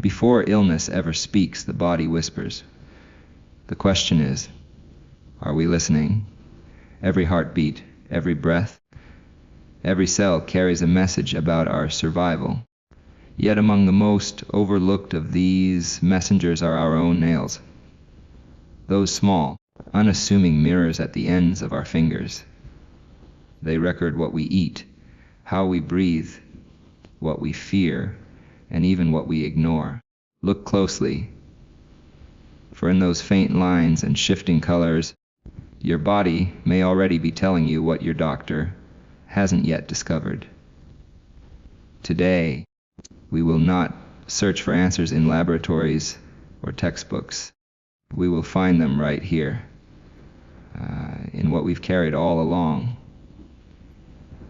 Before illness ever speaks, the body whispers. The question is, are we listening? Every heartbeat, every breath, every cell carries a message about our survival. Yet among the most overlooked of these messengers are our own nails. Those small, unassuming mirrors at the ends of our fingers. They record what we eat, how we breathe, what we fear, and even what we ignore. Look closely, for in those faint lines and shifting colors, your body may already be telling you what your doctor hasn't yet discovered. Today, we will not search for answers in laboratories or textbooks. We will find them right here, in what we've carried all along.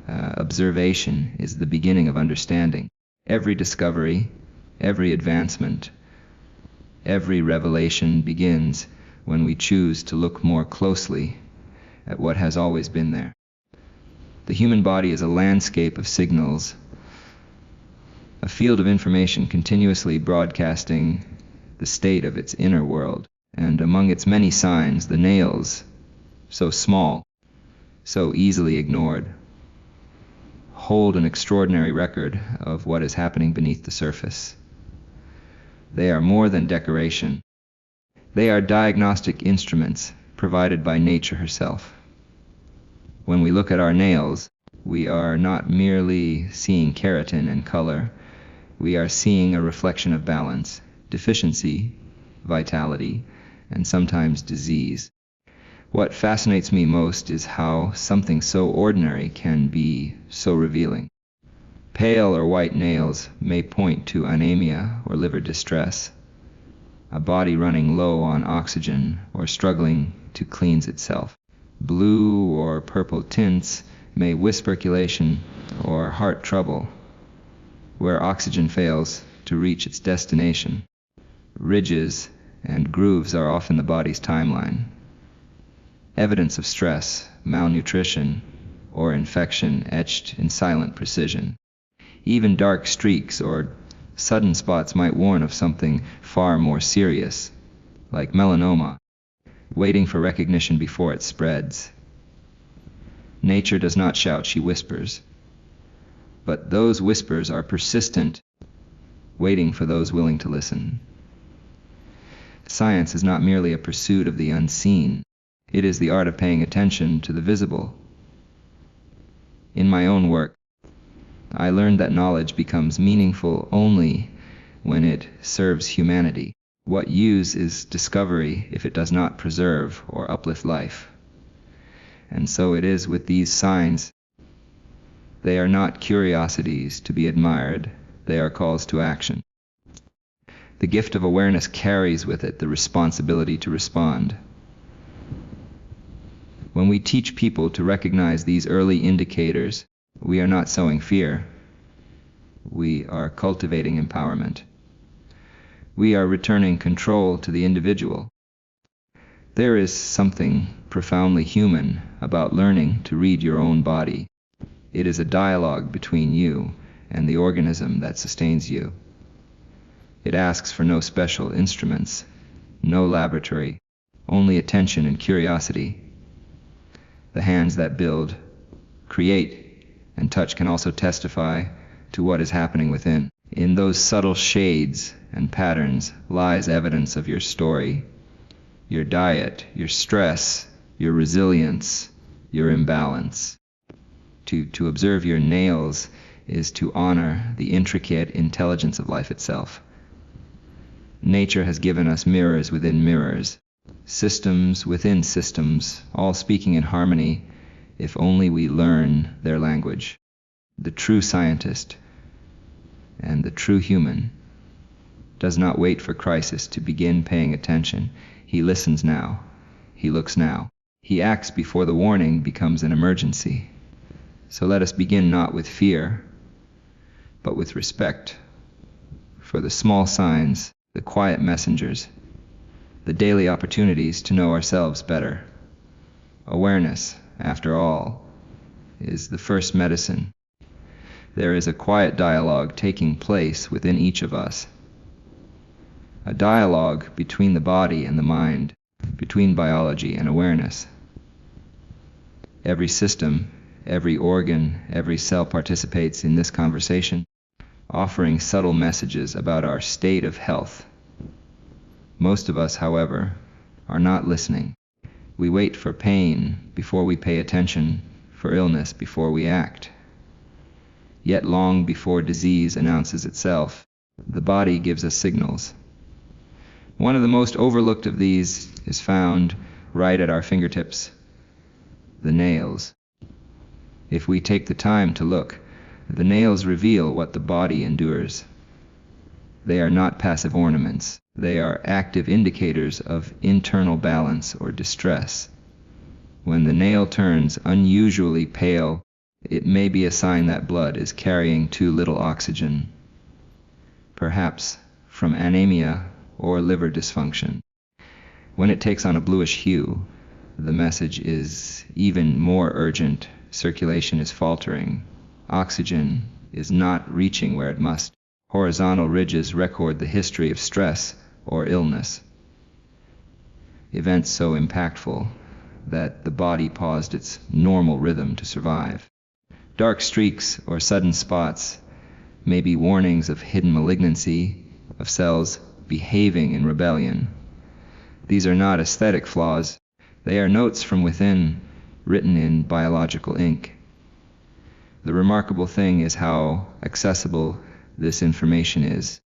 Observation is the beginning of understanding. Every discovery, every advancement, every revelation begins when we choose to look more closely at what has always been there. The human body is a landscape of signals, a field of information continuously broadcasting the state of its inner world. And among its many signs, the nails, so small, so easily ignored, hold an extraordinary record of what is happening beneath the surface. They are more than decoration. They are diagnostic instruments provided by nature herself. When we look at our nails, we are not merely seeing keratin and color. We are seeing a reflection of balance, deficiency, vitality, and sometimes disease. What fascinates me most is how something so ordinary can be so revealing. Pale or white nails may point to anemia or liver distress, a body running low on oxygen or struggling to cleanse itself. Blue or purple tints may whisper circulation or heart trouble, where oxygen fails to reach its destination. Ridges and grooves are often the body's timeline, evidence of stress, malnutrition, or infection etched in silent precision. Even dark streaks or sudden spots might warn of something far more serious, like melanoma, waiting for recognition before it spreads. Nature does not shout, she whispers. But those whispers are persistent, waiting for those willing to listen. Science is not merely a pursuit of the unseen. It is the art of paying attention to the visible. In my own work, I learned that knowledge becomes meaningful only when it serves humanity. What use is discovery if it does not preserve or uplift life? And so it is with these signs. They are not curiosities to be admired, they are calls to action. The gift of awareness carries with it the responsibility to respond. When we teach people to recognize these early indicators, we are not sowing fear. We are cultivating empowerment. We are returning control to the individual. There is something profoundly human about learning to read your own body. It is a dialogue between you and the organism that sustains you. It asks for no special instruments, no laboratory, only attention and curiosity. The hands that build, create, and touch can also testify to what is happening within. In those subtle shades and patterns lies evidence of your story, your diet, your stress, your resilience, your imbalance. To observe your nails is to honor the intricate intelligence of life itself. Nature has given us mirrors within mirrors, systems within systems, all speaking in harmony if only we learn their language. The true scientist and the true human does not wait for crisis to begin paying attention. He listens now. He looks now. He acts before the warning becomes an emergency. So let us begin not with fear, but with respect for the small signs, the quiet messengers, the daily opportunities to know ourselves better. Awareness, after all, is the first medicine. There is a quiet dialogue taking place within each of us. a dialogue between the body and the mind, between biology and awareness. Every system, every organ, every cell participates in this conversation, offering subtle messages about our state of health. Most of us, however, are not listening. We wait for pain before we pay attention, for illness before we act. Yet long before disease announces itself, the body gives us signals. One of the most overlooked of these is found right at our fingertips, the nails. If we take the time to look, the nails reveal what the body endures. They are not passive ornaments. They are active indicators of internal balance or distress. When the nail turns unusually pale, it may be a sign that blood is carrying too little oxygen, perhaps from anemia or liver dysfunction. When it takes on a bluish hue, the message is even more urgent. Circulation is faltering. Oxygen is not reaching where it must. Horizontal ridges record the history of stress or illness. Events so impactful that the body paused its normal rhythm to survive. Dark streaks or sudden spots may be warnings of hidden malignancy, of cells behaving in rebellion. These are not aesthetic flaws. They are notes from within, written in biological ink. The remarkable thing is how accessible this information is.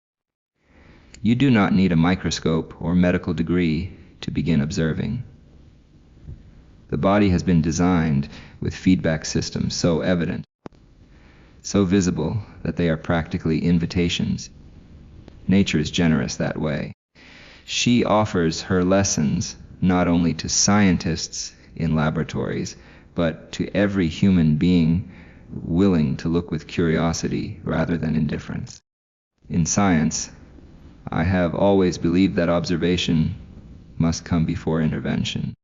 You do not need a microscope or medical degree to begin observing. The body has been designed with feedback systems so evident, so visible that they are practically invitations. Nature is generous that way. She offers her lessons not only to scientists in laboratories, but to every human being willing to look with curiosity rather than indifference. In science, I have always believed that observation must come before intervention.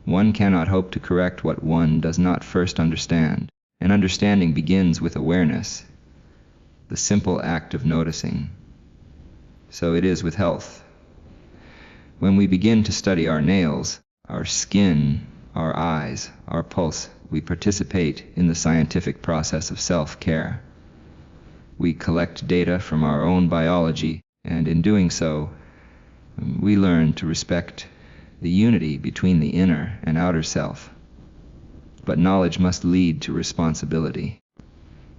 One cannot hope to correct what one does not first understand, and understanding begins with awareness, the simple act of noticing. So it is with health. When we begin to study our nails, our skin, our eyes, our pulse, we participate in the scientific process of self-care. We collect data from our own biology, and in doing so, we learn to respect the unity between the inner and outer self. But knowledge must lead to responsibility.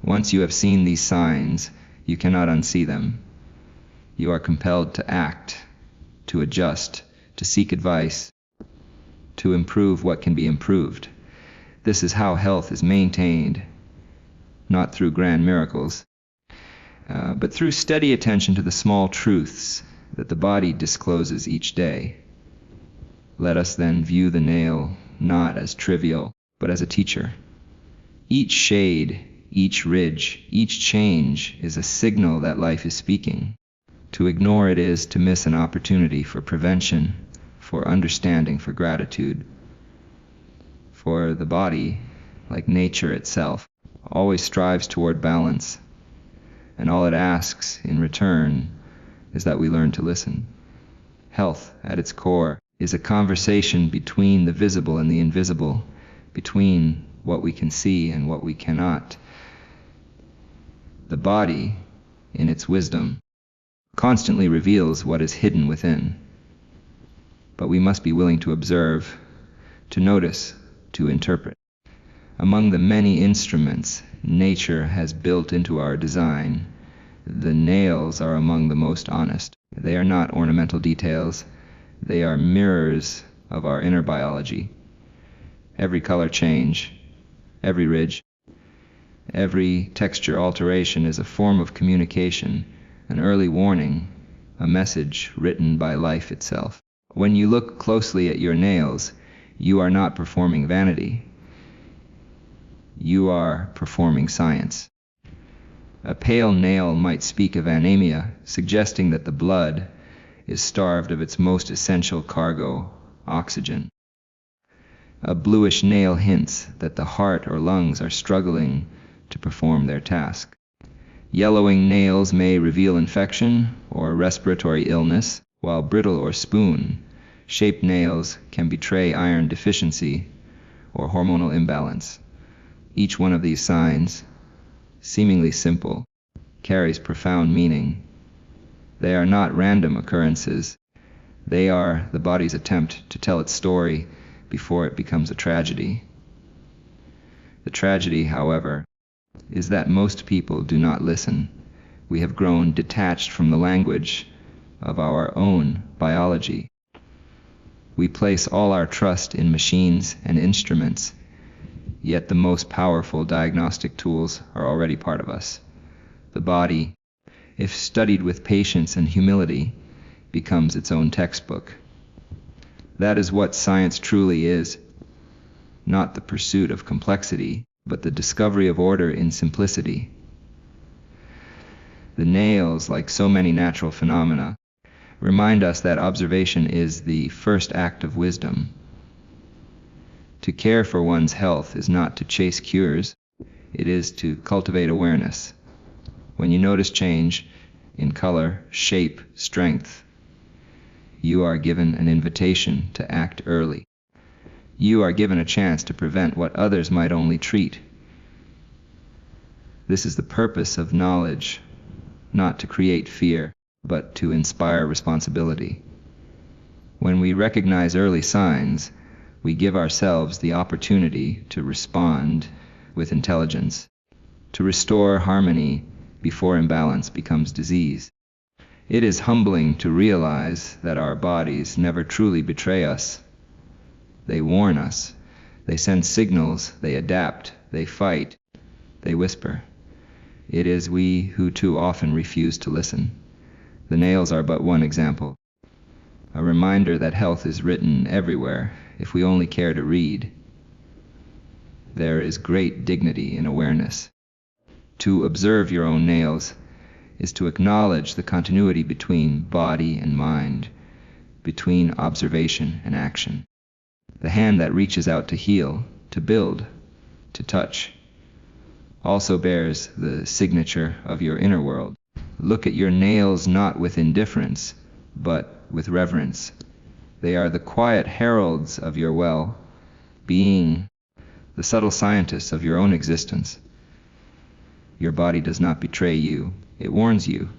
Once you have seen these signs, you cannot unsee them. You are compelled to act, to adjust, to seek advice, to improve what can be improved. This is how health is maintained, not through grand miracles, but through steady attention to the small truths that the body discloses each day. Let us then view the nail not as trivial, but as a teacher. Each shade, each ridge, each change is a signal that life is speaking. To ignore it is to miss an opportunity for prevention, for understanding, for gratitude. For the body, like nature itself, always strives toward balance, and all it asks in return is that we learn to listen. Health, at its core, is a conversation between the visible and the invisible, between what we can see and what we cannot. The body, in its wisdom, constantly reveals what is hidden within. But we must be willing to observe, to notice, to interpret. Among the many instruments nature has built into our design, the nails are among the most honest. They are not ornamental details. They are mirrors of our inner biology. Every color change, every ridge, every texture alteration is a form of communication, an early warning, a message written by life itself. When you look closely at your nails, you are not performing vanity. You are performing science. A pale nail might speak of anemia, suggesting that the blood is starved of its most essential cargo, oxygen. A bluish nail hints that the heart or lungs are struggling to perform their task. Yellowing nails may reveal infection, or respiratory illness, while brittle or spoon-shaped nails can betray iron deficiency or hormonal imbalance. Each one of these signs, seemingly simple, carries profound meaning. They are not random occurrences. They are the body's attempt to tell its story before it becomes a tragedy. The tragedy, however, is that most people do not listen. We have grown detached from the language of our own biology. We place all our trust in machines and instruments, yet the most powerful diagnostic tools are already part of us. The body, if studied with patience and humility, becomes its own textbook. That is what science truly is, not the pursuit of complexity, but the discovery of order in simplicity. The nails, like so many natural phenomena, remind us that observation is the first act of wisdom. To care for one's health is not to chase cures, it is to cultivate awareness. When you notice change in color, shape, strength, you are given an invitation to act early. You are given a chance to prevent what others might only treat. This is the purpose of knowledge, not to create fear, but to inspire responsibility. When we recognize early signs, we give ourselves the opportunity to respond with intelligence, to restore harmony before imbalance becomes disease. It is humbling to realize that our bodies never truly betray us. They warn us, they send signals, they adapt, they fight, they whisper. It is we who too often refuse to listen. The nails are but one example, a reminder that health is written everywhere if we only care to read. There is great dignity in awareness. To observe your own nails is to acknowledge the continuity between body and mind, between observation and action. The hand that reaches out to heal, to build, to touch, also bears the signature of your inner world. Look at your nails not with indifference, but with reverence. They are the quiet heralds of your well-being, the subtle scientists of your own existence. Your body does not betray you, it warns you.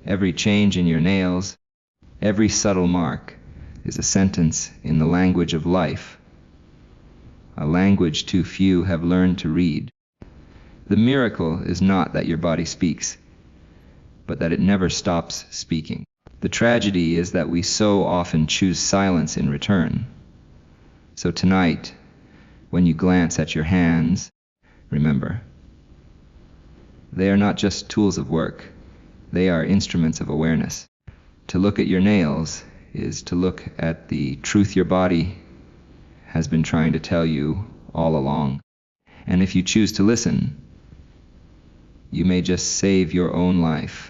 Every change in your nails, every subtle mark, is a sentence in the language of life, a language too few have learned to read. The miracle is not that your body speaks, but that it never stops speaking. The tragedy is that we so often choose silence in return. So tonight, when you glance at your hands, remember, they are not just tools of work, they are instruments of awareness. To look at your nails is to look at the truth your body has been trying to tell you all along. And if you choose to listen, you may just save your own life.